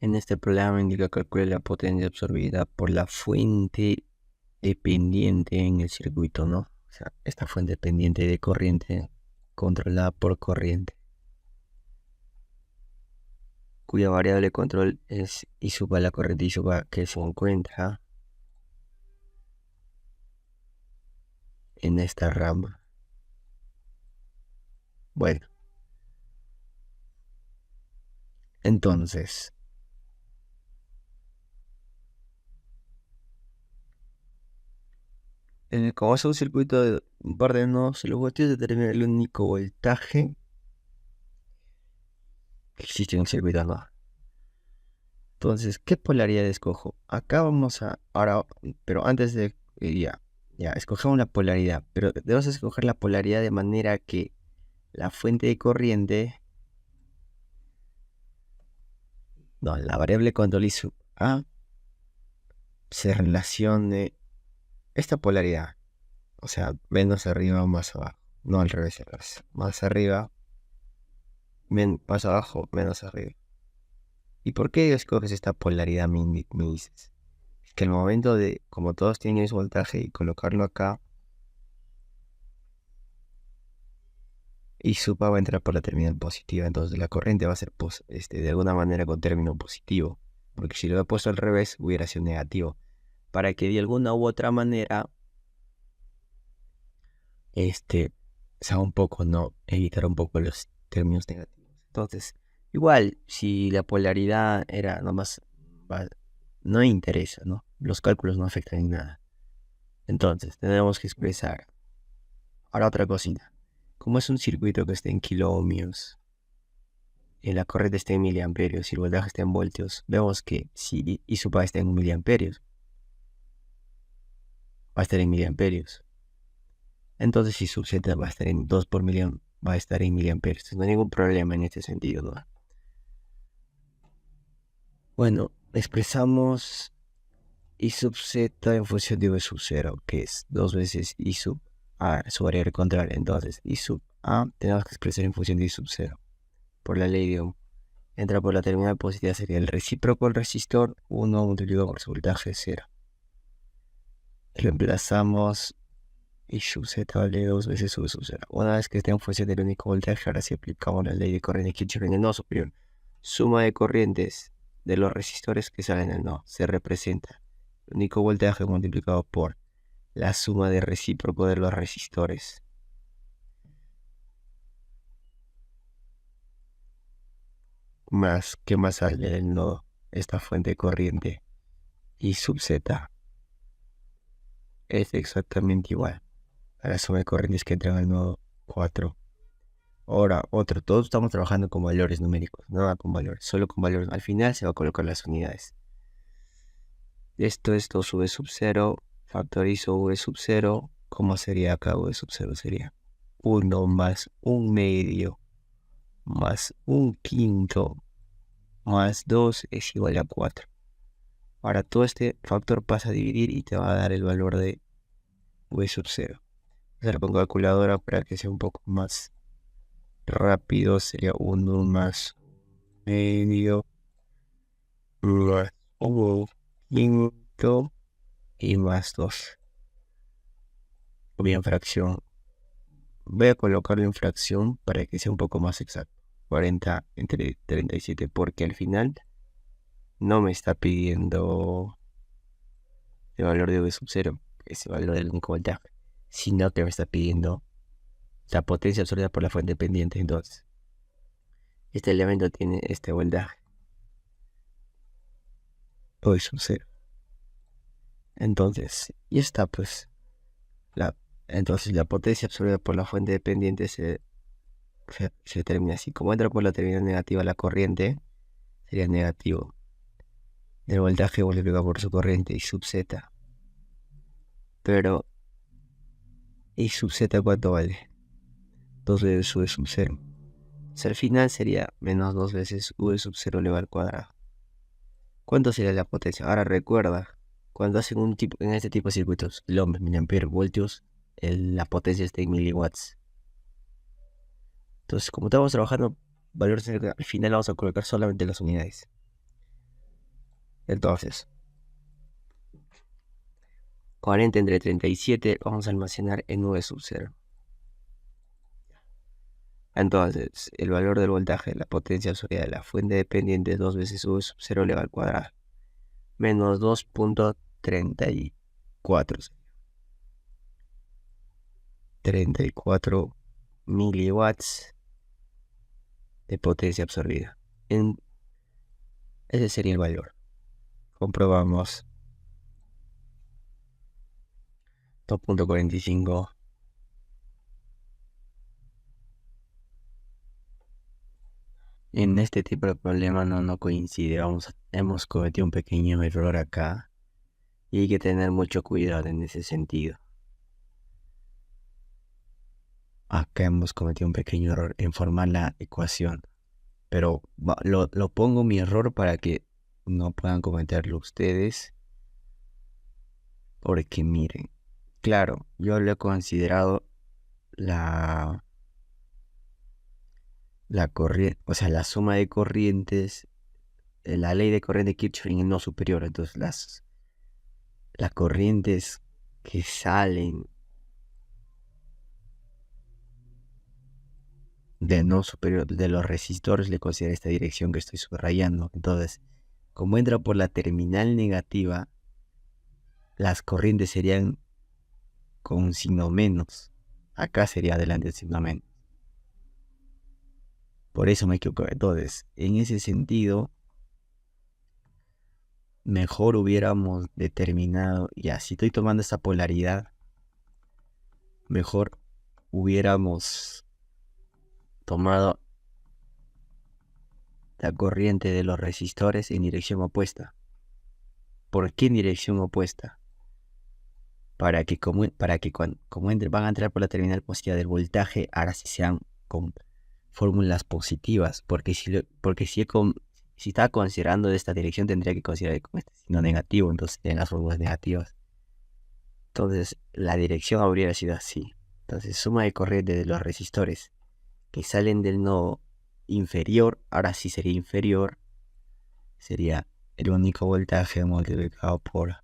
En este programa indica calcule la potencia absorbida por la fuente dependiente en el circuito, ¿no? O sea, esta fuente dependiente de corriente controlada por corriente, cuya variable de control es I sub a la corriente I sub a, que se encuentra en esta rama. Bueno, entonces, como es un circuito de un par de nodos, los voltios determinan el único voltaje que existe en el circuito, ¿no? Entonces, ¿qué polaridad escojo? Acá vamos a, ahora, pero antes de, ya, escogemos la polaridad, pero debemos escoger la polaridad de manera que la fuente de corriente, no, la variable control I sub A se relacione esta polaridad, o sea, menos arriba o más abajo, no al revés, más arriba, más abajo, menos arriba. ¿Y por qué escoges esta polaridad, me dices? Es que al momento de, como todos tienen el mismo voltaje y colocarlo acá, y su va a entrar por la terminal positiva, entonces la corriente va a ser de alguna manera con término positivo, porque si lo he puesto al revés hubiera sido negativo, para que de alguna u otra manera sea un poco, no, evitar un poco los términos negativos. Entonces, igual, si la polaridad era nomás, no interesa, ¿no? Los cálculos no afectan en nada. Entonces, tenemos que expresar. Ahora otra cosita. Como es un circuito que está en kiloohmios, la corriente está en miliamperios y el voltaje está en voltios, vemos que si I sub A está en miliamperios, va a estar en miliamperios. Entonces I sub Z va a estar en 2 por millón, va a estar en miliamperios. Entonces, no hay ningún problema en este sentido, ¿no? Bueno, expresamos I sub Z en función de V sub 0, que es 2 veces I sub A, su variable contraria. Entonces, I sub A tenemos que expresar en función de I sub 0, por la ley de Ohm. Entra por la terminal positiva, sería el recíproco del resistor, 1 multiplicado por su voltaje 0. Reemplazamos I sub Z vale 2 veces V sub 0. Una vez que esté en función del único voltaje, ahora sí aplicamos la ley de corriente de Kirchhoff en el nodo superior. Suma de corrientes de los resistores que salen del nodo se representa el único voltaje multiplicado por la suma de recíproco de los resistores. Más que más sale del nodo, esta fuente de corriente I sub Z es exactamente igual a la suma de corrientes que entran al nodo 4. Ahora, todos estamos trabajando con valores numéricos, no con valores, solo con valores. Al final se va a colocar las unidades. Esto es 2V sub 0, factorizo V sub 0, ¿cómo sería acá? V sub 0 sería 1 más 1 medio más 1 quinto más 2 es igual a 4. Ahora todo este factor pasa a dividir y te va a dar el valor de V sub 0. Hacer con calculadora para que sea un poco más rápido, sería 1 más medio más 1 quinto y más 2. Voy en fracción. Voy a colocarlo en fracción para que sea un poco más exacto. 40 entre 37, porque al final no me está pidiendo el valor de V sub 0, ese valor del único voltaje, sino que me está pidiendo la potencia absorbida por la fuente pendiente. Entonces, este elemento tiene este voltaje, V sub 0. Entonces, y está pues, entonces la potencia absorbida por la fuente dependiente se termina así. Como entra por la terminal negativa la corriente, sería negativo del voltaje multiplicado por su corriente I sub Z. Pero I sub Z, ¿cuánto vale? 2 veces V sub 0. Entonces al final sería menos 2 veces V sub 0 elevado al cuadrado. ¿Cuánto sería la potencia? Ahora recuerda, cuando hacen en este tipo de circuitos, ohms, miliamperes, voltios, la potencia está en miliwatts. Entonces, como estamos trabajando valores, al final vamos a colocar solamente las unidades. Entonces, 40 entre 37 vamos a almacenar en V sub 0. Entonces, el valor del voltaje de la potencia absorbida de la fuente dependiente es 2 veces V sub 0 elevado al cuadrado. Menos 2.34. 34 miliwatts de potencia absorbida. Ese sería el valor. Comprobamos. 2.45. En este tipo de problema no coincide. Hemos cometido un pequeño error acá. Y hay que tener mucho cuidado en ese sentido. Acá hemos cometido un pequeño error en formar la ecuación. Pero lo pongo mi error para que no puedan cometerlo ustedes. Porque miren, claro, yo lo he considerado la corriente, o sea, la suma de corrientes, la ley de corriente de Kirchhoff en el no superior. Entonces las corrientes que salen del no superior de los resistores le considero esta dirección que estoy subrayando. Entonces, como entra por la terminal negativa, las corrientes serían con un signo menos. Acá sería adelante el signo menos. Por eso me equivoco. Entonces, en ese sentido, mejor hubiéramos determinado, ya si estoy tomando esta polaridad, mejor hubiéramos tomado la corriente de los resistores en dirección opuesta. ¿Por qué en dirección opuesta? Para que como van a entrar por la terminal positiva del voltaje, ahora sí sean con fórmulas positivas, porque si estaba considerando de esta dirección tendría que considerar con este signo negativo, entonces tienen las fórmulas negativas. Entonces la dirección habría sido así. Entonces suma de corriente de los resistores que salen del nodo inferior, ahora sí sería inferior, sería el único voltaje multiplicado por la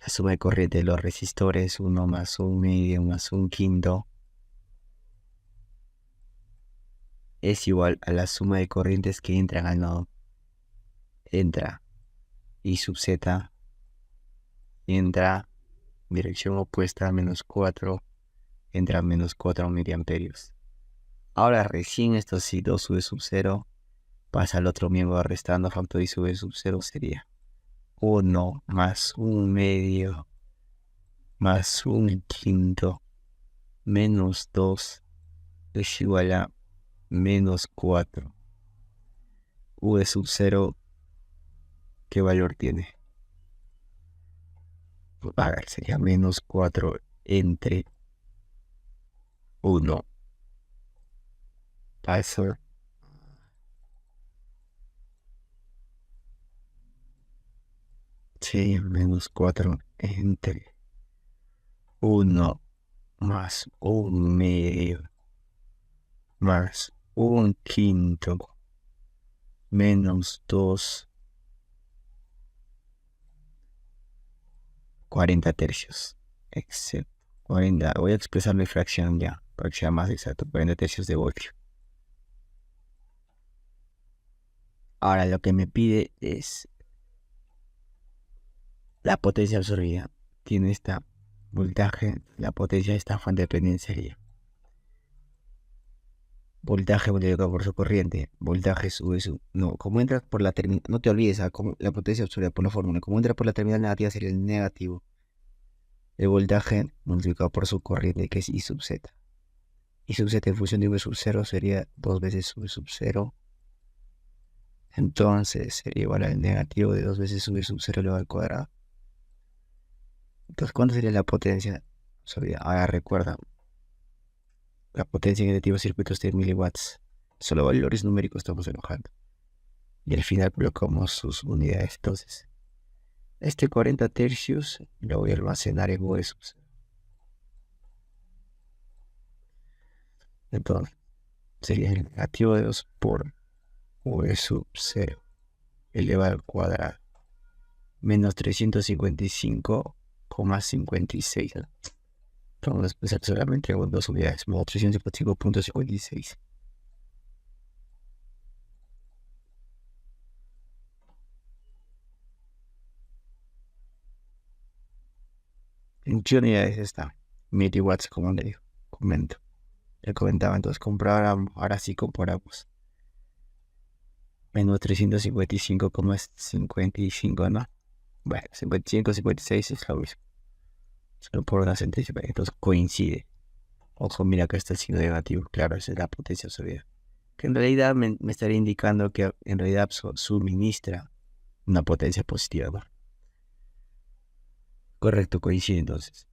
suma de corriente de los resistores, 1 más 1 medio más 1 quinto, es igual a la suma de corrientes que entran al nodo. Entra I sub z, entra dirección opuesta a menos 4, entra menos 4 miliamperios. Ahora recién esto sí, 2 V sub 0 pasa al otro miembro restando, factor I sub V sub 0 sería 1 más 1 medio más 1 quinto menos 2 es igual a menos 4. V sub 0, ¿qué valor tiene? A ver, sería menos 4 entre 1. Eso. Sí, menos 4 entre 1 más 1 medio más 1 quinto menos 2, 40 tercios. Excepto 40. Voy a expresar mi fracción ya, para que sea más exacto. 40 tercios de voltio. Ahora lo que me pide es la potencia absorbida. Tiene esta voltaje, la potencia de esta fuente de dependencia sería voltaje multiplicado por su corriente. Voltaje sube su. No, como entras por la terminal. No te olvides, la potencia absorbida por la fórmula. Como entra por la terminal negativa sería el negativo. El voltaje multiplicado por su corriente, que es I sub z. I sub z en función de V sub 0 sería 2 veces V sub 0. Entonces sería igual al negativo de 2 veces V sub 0 elevado al cuadrado. Entonces, ¿cuánto sería la potencia absorbida? Ahora recuerda, la potencia en este tipo de circuitos de miliwatts. Solo valores numéricos estamos enojando. Y al final colocamos sus unidades. Entonces, este 40 tercios lo voy a almacenar en V sub 0. Entonces, sería el negativo de 2 por V sub 0. elevado al cuadrado. Menos 355,56. ¿No? Vamos a expresar solamente con dos unidades. Menos 355,56. ¿En qué unidades está? Milliwatts, como le digo. Comento. Le comentaba, entonces comprábamos. Ahora sí comparamos. Menos 355,55, ¿no? Bueno, 55, 56 es lo mismo. Solo por una sentencia. Entonces coincide. Ojo, mira que está el signo negativo. Claro, esa es la potencia absorbida. Que en realidad me estaría indicando que en realidad suministra una potencia positiva, ¿no? Correcto, coincide entonces.